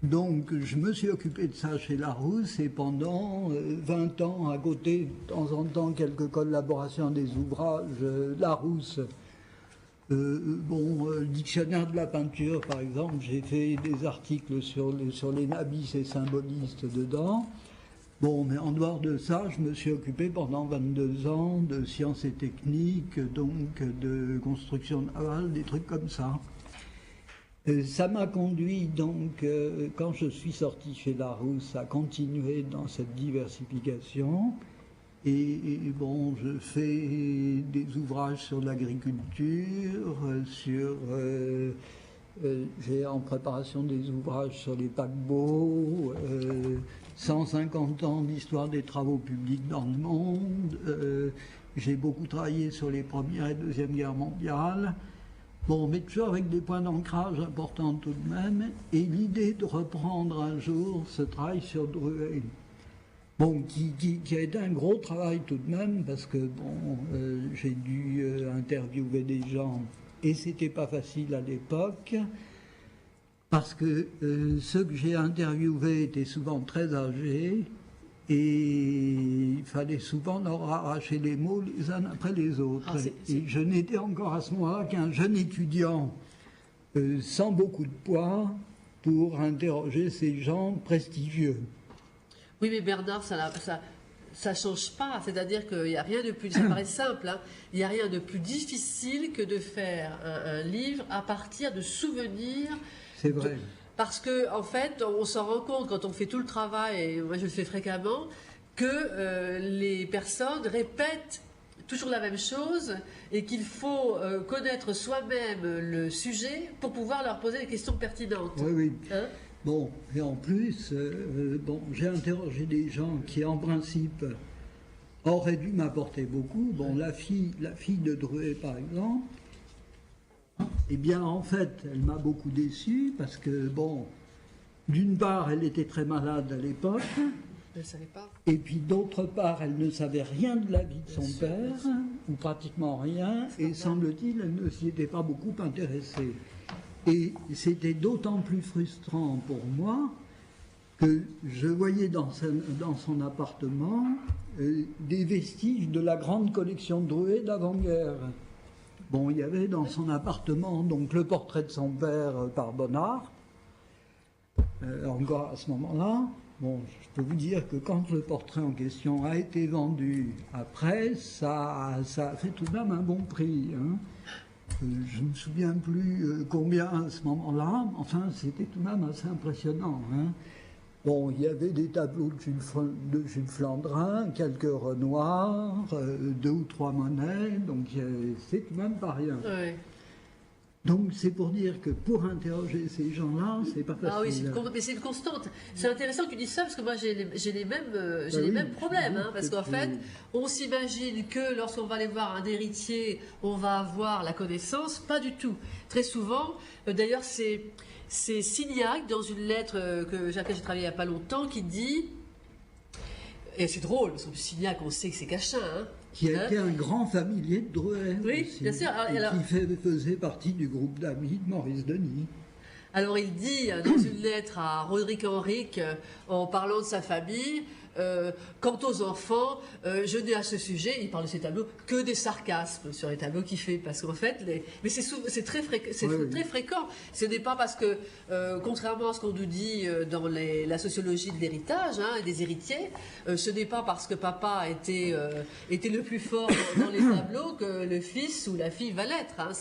Donc, je me suis occupé de ça chez Larousse, et pendant 20 ans, à côté, de temps en temps, quelques collaborations des ouvrages Larousse. Le dictionnaire de la peinture, par exemple, j'ai fait des articles sur les nabis et symbolistes dedans. Bon, mais en dehors de ça, je me suis occupé pendant 22 ans de sciences et techniques, donc de construction navale, des trucs comme ça. Ça m'a conduit donc, quand je suis sorti chez Larousse, à continuer dans cette diversification. Et bon, je fais des ouvrages sur l'agriculture, sur j'ai en préparation des ouvrages sur les paquebots, 150 ans d'histoire des travaux publics dans le monde. J'ai beaucoup travaillé sur les Premières et Deuxième Guerres mondiales. Bon, mais toujours avec des points d'ancrage importants tout de même. Et l'idée de reprendre un jour ce travail sur Drouet. Bon, qui a été un gros travail tout de même, parce que bon, j'ai dû interviewer des gens, et c'était pas facile à l'époque, parce que ceux que j'ai interviewés étaient souvent très âgés, et il fallait souvent leur arracher les mots les uns après les autres. Et je n'étais encore à ce moment-là qu'un jeune étudiant, sans beaucoup de poids, pour interroger ces gens prestigieux. Oui, mais Bernard, ça change pas. C'est-à-dire qu'il n'y a rien de plus, ça paraît simple, hein, il n'y a rien de plus difficile que de faire un livre à partir de souvenirs. C'est vrai. Parce que, en fait, on s'en rend compte quand on fait tout le travail, et moi je le fais fréquemment, que les personnes répètent toujours la même chose et qu'il faut connaître soi-même le sujet pour pouvoir leur poser des questions pertinentes. Oui, oui. Hein? Bon, et en plus, bon, j'ai interrogé des gens qui, en principe, auraient dû m'apporter beaucoup. Bon, la fille de Drouet, par exemple, eh bien, en fait, elle m'a beaucoup déçu parce que, bon, d'une part, elle était très malade à l'époque. Je ne savais pas. Et puis, d'autre part, elle ne savait rien de la vie de son père, ou pratiquement rien, et semble-t-il, elle ne s'y était pas beaucoup intéressée. Et c'était d'autant plus frustrant pour moi que je voyais dans son appartement des vestiges de la grande collection de Drouet d'avant-guerre. Bon, il y avait dans son appartement donc le portrait de son père par Bonnard, encore à ce moment-là. Bon, je peux vous dire que quand le portrait en question a été vendu après, ça a fait tout de même un bon prix, hein. Je ne me souviens plus combien à ce moment-là, enfin c'était tout de même assez impressionnant, hein. Bon, il y avait des tableaux de Jules Flandrin, quelques Renoir, 2 ou 3 Monet, donc c'est tout de même pas rien. Oui. Donc c'est pour dire que pour interroger ces gens-là, c'est pas facile. Ah oui, mais c'est une constante. C'est intéressant que tu dises ça parce que moi j'ai les mêmes problèmes. Hein, parce qu'en fait, on s'imagine que lorsqu'on va aller voir un héritier, on va avoir la connaissance. Pas du tout. Très souvent, d'ailleurs, c'est Signac dans une lettre que j'ai travaillé il n'y a pas longtemps qui dit, et c'est drôle parce que Signac, on sait que c'est Cachin, hein. Qui a été un grand familier de Drouet. Oui, aussi, bien sûr. Alors, qui faisait partie du groupe d'amis de Maurice Denis. Alors il dit dans une lettre à Roderick Henrique, en parlant de sa famille, quant aux enfants, je n'ai à ce sujet, il parle de ses tableaux, que des sarcasmes sur les tableaux qu'il fait, parce qu'en fait, mais c'est très fréquent. Ce n'est pas parce que, contrairement à ce qu'on nous dit dans la sociologie de l'héritage, hein, des héritiers, ce n'est pas parce que papa était le plus fort dans les tableaux que le fils ou la fille va l'être. Hein,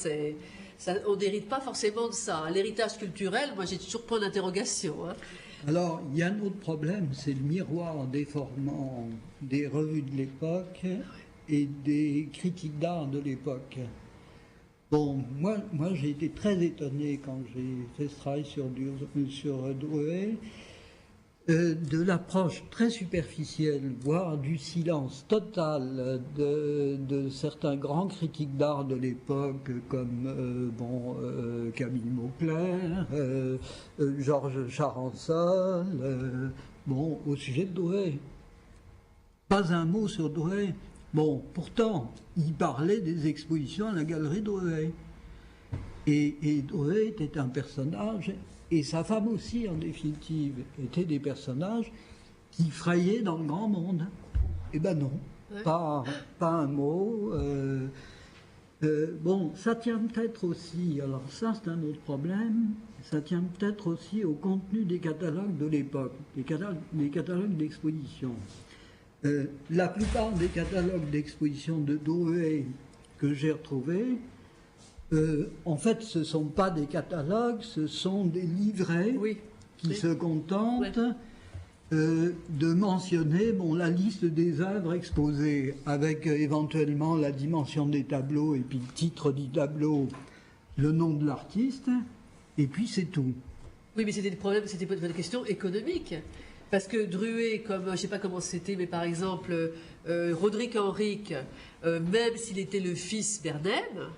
on n'hérite pas forcément de ça. Hein. L'héritage culturel, moi j'ai toujours point d'interrogation. Hein. Alors, il y a un autre problème, c'est le miroir déformant des revues de l'époque et des critiques d'art de l'époque. Bon, moi j'ai été très étonné quand j'ai fait ce travail sur Drouet, de l'approche très superficielle, voire du silence total de certains grands critiques d'art de l'époque, comme Camille Mauclerc, Georges Charançol, au sujet de Drouet. Pas un mot sur Drouet. Bon, pourtant, il parlait des expositions à la galerie Drouet. Et Drouet était un personnage, et sa femme aussi, en définitive, étaient des personnages qui frayaient dans le grand monde. Eh ben non, ouais. pas un mot. Bon, ça tient peut-être aussi, alors ça c'est un autre problème, ça tient peut-être aussi au contenu des catalogues de l'époque, des catalogues d'exposition. La plupart des catalogues d'exposition de Drouet que j'ai retrouvés, en fait, ce ne sont pas des catalogues, ce sont des livrets qui se contentent de mentionner la liste des œuvres exposées, avec éventuellement la dimension des tableaux et puis le titre du tableau, le nom de l'artiste, et puis c'est tout. Oui, mais c'était pas une question économique. Parce que Druet, comme, je ne sais pas comment c'était, mais par exemple, Roderick Henrique, même s'il était le fils Bernheim,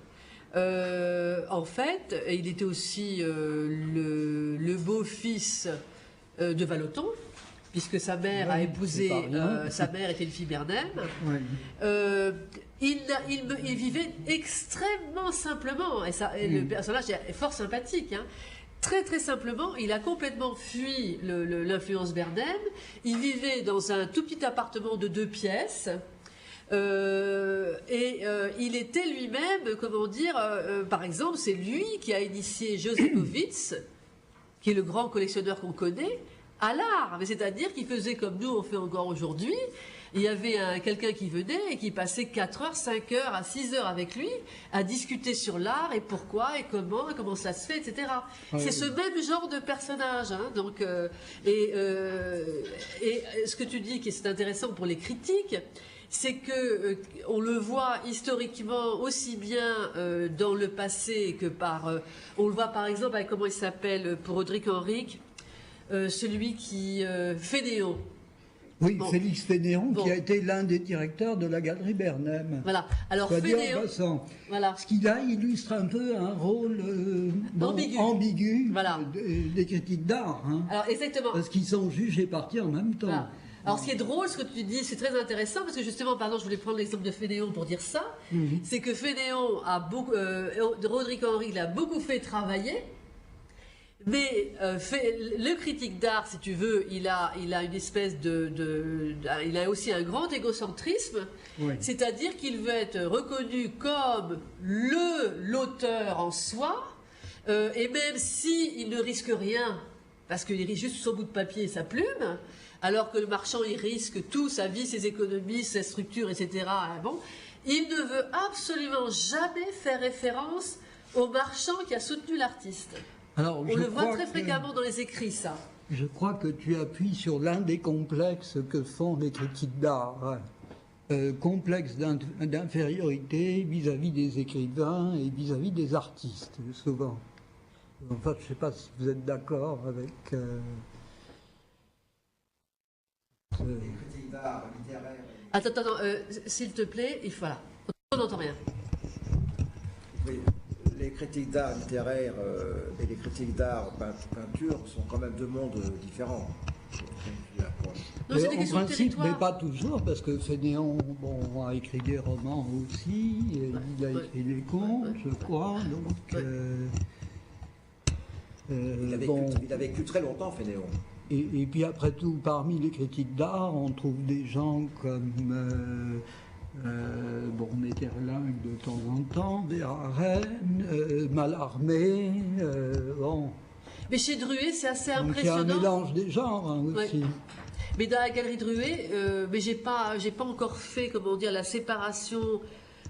en fait, il était aussi le beau-fils de Vallotton, puisque sa mère a épousé, sa mère était une fille Bernheim. Ouais. Il vivait extrêmement simplement, et le personnage est fort sympathique, hein. Très très simplement, il a complètement fui l'influence Bernheim. Il vivait dans un tout petit appartement de 2 pièces. Il était lui-même, comment dire, par exemple, c'est lui qui a initié Josefowicz, qui est le grand collectionneur qu'on connaît, à l'art. Mais c'est-à-dire qu'il faisait comme nous on fait encore aujourd'hui. Il y avait quelqu'un qui venait et qui passait 4 heures, 5 heures à 6 heures avec lui à discuter sur l'art et pourquoi et comment ça se fait, etc. C'est ce même genre de personnage. Hein, donc, ce que tu dis qui est intéressant pour les critiques, c'est que on le voit historiquement aussi bien dans le passé que on le voit par exemple avec, comment il s'appelle pour Roderick Henrique, celui qui Fénéon. Oui, bon. Félix Fénéon, qui a été l'un des directeurs de la galerie Bernheim. Voilà. Alors Fénéon, voilà. Ce qui là illustre un peu un rôle ambigu voilà. Des critiques d'art. Hein, alors exactement. Parce qu'ils sont jugés partis en même temps. Voilà. Alors ce qui est drôle, ce que tu dis, c'est très intéressant, parce que justement, pardon, je voulais prendre l'exemple de Fénéon pour dire ça, c'est que Fénéon a beaucoup, Roderick Henrique l'a beaucoup fait travailler. Mais le critique d'art, si tu veux, il a une espèce il a aussi un grand égocentrisme, oui. C'est-à-dire qu'il veut être reconnu comme l'auteur en soi, et même s'il ne risque rien, parce qu'il risque juste son bout de papier et sa plume, alors que le marchand il risque tout, sa vie, ses économies, sa structure, etc. Bon, il ne veut absolument jamais faire référence au marchand qui a soutenu l'artiste. Alors, on le voit très fréquemment dans les écrits, ça. Je crois que tu appuies sur l'un des complexes que font les critiques d'art. Complexe d'infériorité vis-à-vis des écrivains et vis-à-vis des artistes, souvent. Enfin, je ne sais pas si vous êtes d'accord avec... Les critiques d'art littéraires... Attends, s'il te plaît, voilà. On n'entend rien. Oui. Les critiques d'art littéraire et les critiques d'art peinture sont quand même 2 mondes différents. Non, c'est des questions en principe, de territoire. Mais pas toujours, parce que Fénéon a écrit des romans aussi, il a écrit des contes, je crois. Donc, il a vécu très longtemps, Fénéon. Et puis après tout, parmi les critiques d'art, on trouve des gens comme... Metterlinck de temps en temps, Verhaeren, Mallarmé, bon. Mais chez Druet, c'est assez impressionnant. Il y a un mélange des genres hein, aussi. Ouais. Mais dans la galerie Druet, mais j'ai pas encore fait, comment dire, la séparation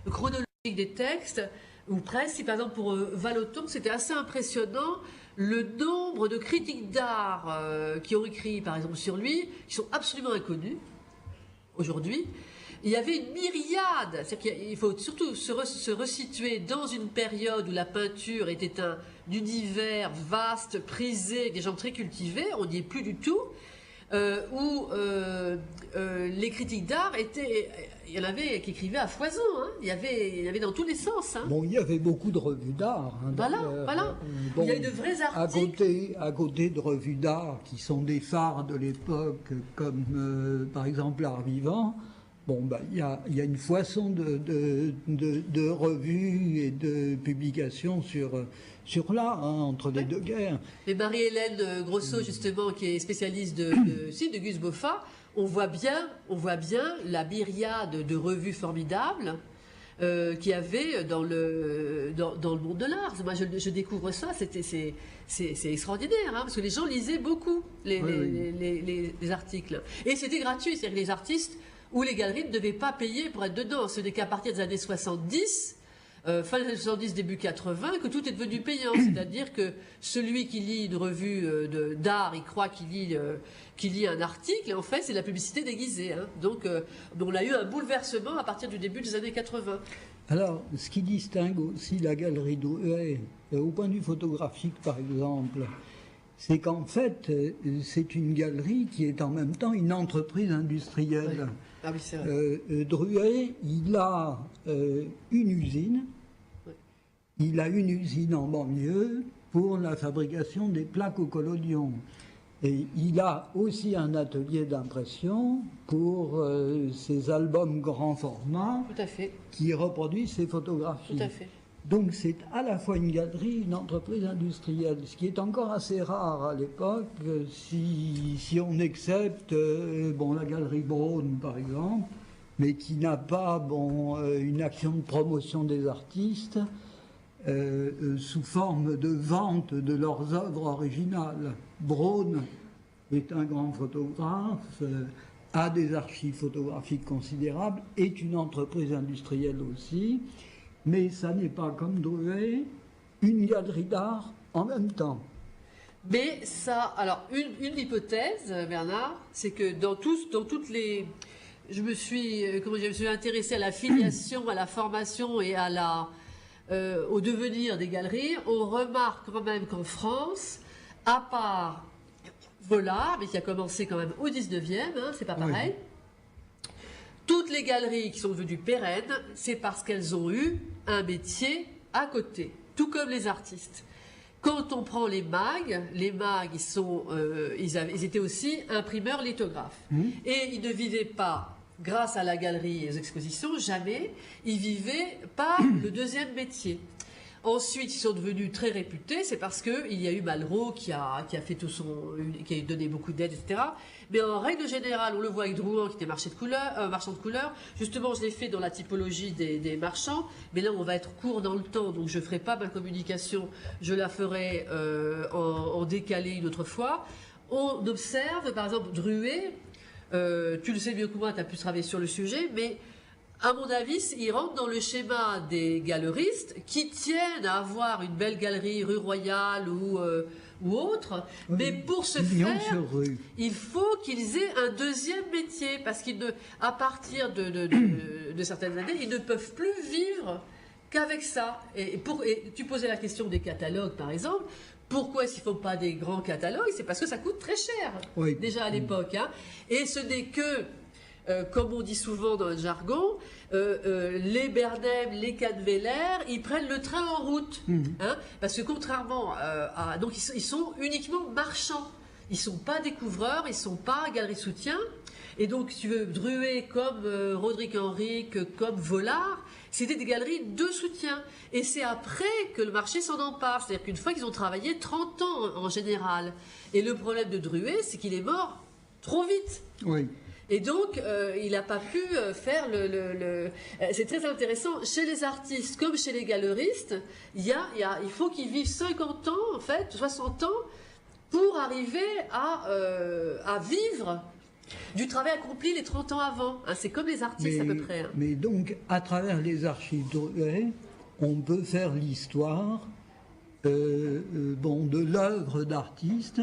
chronologique des textes, ou presque. Par exemple, pour Vallotton, c'était assez impressionnant le nombre de critiques d'art qui ont écrit, par exemple, sur lui, qui sont absolument inconnus aujourd'hui. Il y avait une myriade, c'est-à-dire qu'il faut surtout se resituer dans une période où la peinture était un univers vaste, prisé, avec des gens très cultivés, on n'y est plus du tout, où les critiques d'art il y en avait qui écrivaient à foison, hein. Il y avait dans tous les sens. Hein. Bon, il y avait beaucoup de revues d'art. Hein, voilà. Bon, il y a eu de vrais articles. À côté de revues d'art qui sont des phares de l'époque, comme par exemple L'Art Vivant. Bon, il y a une foisson de revues et de publications sur l'art, hein, entre les 2 guerres. Mais Marie-Hélène Grosso, justement, qui est spécialiste de Gus Boffa, on voit bien la myriade de revues formidables qu'il y avait dans le monde de l'art. Moi, je découvre ça, c'est extraordinaire, hein, parce que les gens lisaient beaucoup les articles. Et c'était gratuit, c'est-à-dire que les artistes... où les galeries ne devaient pas payer pour être dedans. Ce n'est qu'à partir des années 70 fin des années 70, début 80, que tout est devenu payant. C'est-à-dire que celui qui lit une revue d'art, il croit qu'il lit un article, et en fait, c'est de la publicité déguisée. Hein. Donc, on a eu un bouleversement à partir du début des années 80. Alors, ce qui distingue aussi la galerie Drouet, au point de vue photographique par exemple, c'est qu'en fait, c'est une galerie qui est en même temps une entreprise industrielle. Oui. Ah oui, c'est vrai. Drouet, il a une usine. Oui. Il a une usine en banlieue pour la fabrication des plaques au collodion. Et il a aussi un atelier d'impression pour ses albums grand format. Tout à fait. Qui reproduisent ses photographies. Tout à fait. Donc c'est à la fois une galerie, une entreprise industrielle, ce qui est encore assez rare à l'époque, si on accepte la galerie Braun par exemple, mais qui n'a pas une action de promotion des artistes sous forme de vente de leurs œuvres originales. Braun est un grand photographe, a des archives photographiques considérables, est une entreprise industrielle aussi. Mais ça n'est pas comme Drouet, une galerie d'art en même temps. Mais ça, alors une hypothèse, Bernard, c'est que dans toutes les, je me suis intéressée à la filiation, à la formation et au devenir des galeries. On remarque quand même qu'en France, à part Vollard, mais qui a commencé quand même au 19e, hein, c'est pas pareil. Oui. Toutes les galeries qui sont devenues pérennes, c'est parce qu'elles ont eu un métier à côté, tout comme les artistes. Quand on prend les mags, ils étaient aussi imprimeurs lithographes. Et ils ne vivaient pas, grâce à la galerie et aux expositions, jamais, ils vivaient par le deuxième métier. Ensuite, ils sont devenus très réputés, c'est parce qu'il y a eu Malraux qui a donné beaucoup d'aide, etc. Mais en règle générale, on le voit avec Drouin qui était marchand de couleurs. Justement, je l'ai fait dans la typologie des marchands, mais là, on va être court dans le temps, donc je ne ferai pas ma communication, je la ferai en décalé une autre fois. On observe, par exemple, Drouet, tu le sais mieux que moi, tu as pu travailler sur le sujet, mais à mon avis, il rentre dans le schéma des galeristes qui tiennent à avoir une belle galerie rue Royale ou autre, oui, mais pour ce faire, il faut qu'ils aient un deuxième métier, parce qu'à partir de certaines années, ils ne peuvent plus vivre qu'avec ça. Et tu posais la question des catalogues, par exemple. Pourquoi est-ce qu'ils ne font pas des grands catalogues? C'est parce que ça coûte très cher, oui, déjà à l'époque. Hein. Et ce n'est que... comme on dit souvent dans le jargon, les Berdem, les Canveller, ils prennent le train en route. Hein, parce que contrairement donc ils sont uniquement marchands. Ils ne sont pas découvreurs, ils ne sont pas galerie soutien. Et donc, si tu veux, Drouet comme Roderick Henrique, comme Vollard, c'était des galeries de soutien. Et c'est après que le marché s'en empare. C'est-à-dire qu'une fois qu'ils ont travaillé 30 ans en général. Et le problème de Drouet, c'est qu'il est mort trop vite. Oui. Et donc, il n'a pas pu faire c'est très intéressant. Chez les artistes, comme chez les galeristes, il faut qu'ils vivent 50 ans, en fait, 60 ans, pour arriver à vivre du travail accompli les 30 ans avant. Hein, c'est comme les artistes, à peu près. Hein. Mais donc, à travers les archives Drouet, on peut faire l'histoire de l'œuvre d'artistes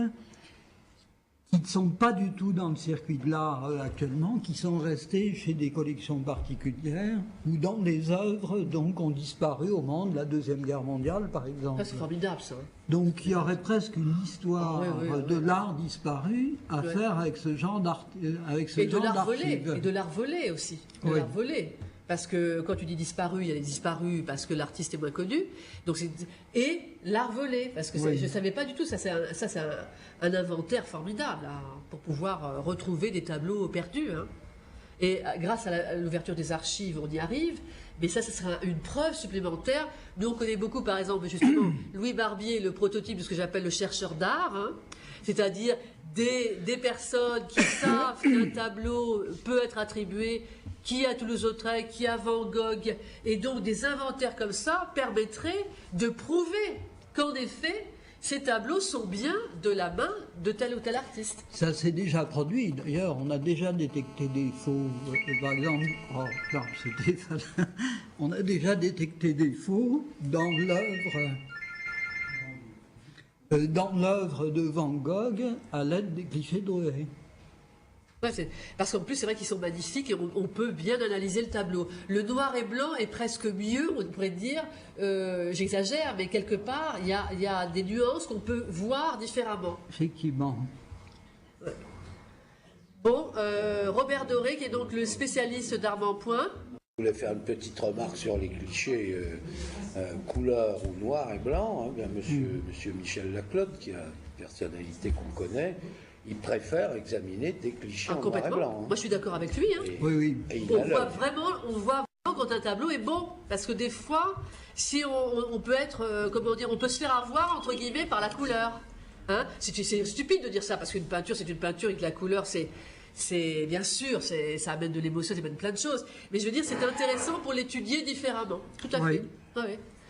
qui ne sont pas du tout dans le circuit de l'art actuellement, qui sont restés chez des collections particulières ou dans des œuvres qui ont disparu au moment de la Deuxième Guerre mondiale, par exemple. C'est formidable, ça. Donc il y aurait presque une histoire de l'art disparu à faire avec ce genre d'archives. Et de l'art volé aussi. De l'art volé. Parce que quand tu dis disparu, il y a les disparus parce que l'artiste est moins connu. Donc et l'art volé, parce que je ne savais pas du tout, ça c'est un inventaire formidable là, pour pouvoir retrouver des tableaux perdus. Hein. Et grâce à l'ouverture des archives, on y arrive. Mais ça sera une preuve supplémentaire. Nous, on connaît beaucoup, par exemple, justement, Louis Barbier, le prototype de ce que j'appelle le chercheur d'art, hein, c'est-à-dire des personnes qui savent qu'un tableau peut être attribué qui a Toulouse-Lautrec, qui a Van Gogh, et donc des inventaires comme ça permettraient de prouver qu'en effet, ces tableaux sont bien de la main de tel ou tel artiste. Ça s'est déjà produit. D'ailleurs, on a déjà détecté des faux. Par exemple, on a déjà détecté des faux dans l'œuvre de Van Gogh à l'aide des clichés Drouet. Ouais, parce qu'en plus, c'est vrai qu'ils sont magnifiques et on peut bien analyser le tableau. Le noir et blanc est presque mieux, on pourrait dire, j'exagère, mais quelque part, il y a des nuances qu'on peut voir différemment. Effectivement. Ouais. Bon, Robert Doré, qui est donc le spécialiste d'Armand-Point. Je voulais faire une petite remarque sur les clichés couleur ou noir et blanc. Hein. Bien, monsieur Michel Laclotte, qui a une personnalité qu'on connaît, il préfère examiner des clichés en noir et blanc. Hein. Moi, je suis d'accord avec lui. Hein. Oui. Et on voit vraiment quand un tableau est bon, parce que des fois, si on peut être, comment dire, on peut se faire avoir entre guillemets par la couleur. Hein, c'est stupide de dire ça, parce qu'une peinture, c'est une peinture et que la couleur, c'est bien sûr, ça amène de l'émotion, ça amène plein de choses. Mais je veux dire, c'est intéressant pour l'étudier différemment. Tout à fait. Oui.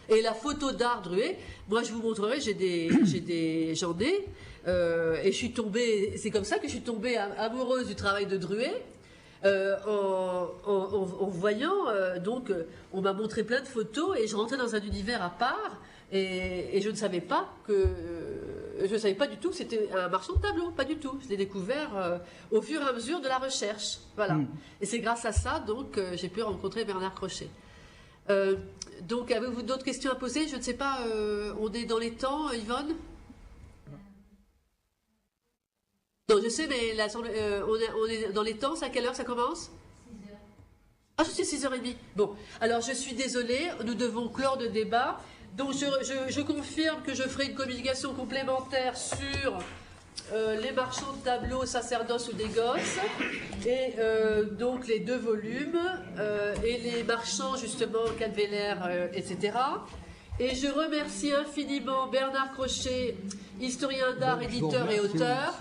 Et la photo d'art Drouet, moi je vous montrerai, j'en ai, et je suis tombée, c'est comme ça que je suis tombée amoureuse du travail de Drouet, en voyant, donc, on m'a montré plein de photos et je rentrais dans un univers à part, et je ne savais pas du tout que c'était un marchand de tableaux, pas du tout. Je l'ai découvert au fur et à mesure de la recherche, voilà. Et c'est grâce à ça, donc, j'ai pu rencontrer Bernard Crochet. Donc, avez-vous d'autres questions à poser? Je ne sais pas, on est dans les temps, Yvonne? Non, je sais, mais on est dans les temps, c'est à quelle heure ça commence? 6 heures. Ah, je sais, 6h30. Bon, alors je suis désolée, nous devons clore le débat. Donc, je confirme que je ferai une communication complémentaire sur les marchands de tableaux, sacerdoce ou des gosses, et donc les 2 volumes, et les marchands, justement, Cadveller, etc. Et je remercie infiniment Bernard Crochet, historien d'art, éditeur et auteur,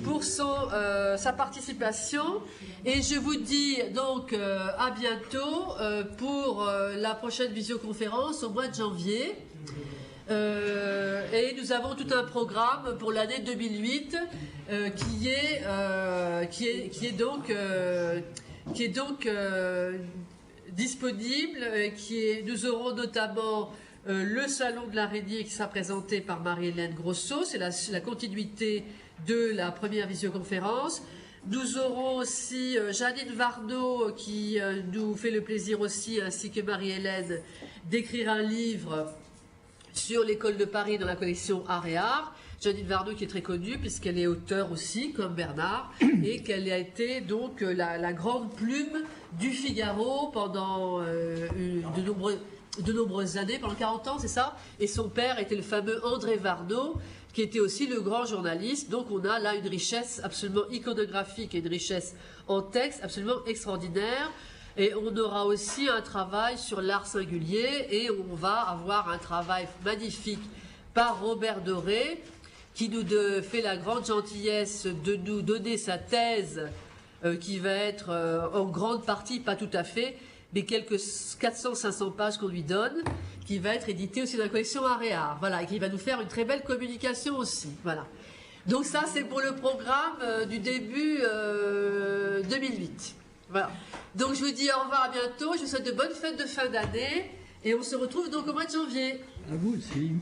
pour sa participation. Et je vous dis donc à bientôt pour la prochaine visioconférence au mois de janvier. Et nous avons tout un programme pour l'année 2008 qui est donc disponible. Nous aurons notamment le salon de l'araignée qui sera présenté par Marie-Hélène Grosso, c'est la continuité de la première visioconférence. Nous aurons aussi Janine Varnaud qui nous fait le plaisir aussi, ainsi que Marie-Hélène, d'écrire un livre sur l'école de Paris dans la collection Art et Art. Janine Varnaud qui est très connue puisqu'elle est auteure aussi, comme Bernard, et qu'elle a été donc la grande plume du Figaro pendant de nombreuses années, pendant 40 ans, c'est ça? Et son père était le fameux André Varnaud, qui était aussi le grand journaliste. Donc on a là une richesse absolument iconographique et une richesse en texte absolument extraordinaire. Et on aura aussi un travail sur l'art singulier, et on va avoir un travail magnifique par Robert Doré, qui nous fait la grande gentillesse de nous donner sa thèse, qui va être en grande partie, pas tout à fait, mais quelques 400-500 pages qu'on lui donne, qui va être édité aussi dans la collection Art et Art, voilà, et qui va nous faire une très belle communication aussi, voilà. Donc ça, c'est pour le programme du début 2008, voilà. Donc je vous dis au revoir, à bientôt, je vous souhaite de bonnes fêtes de fin d'année, et on se retrouve donc au mois de janvier. À vous aussi.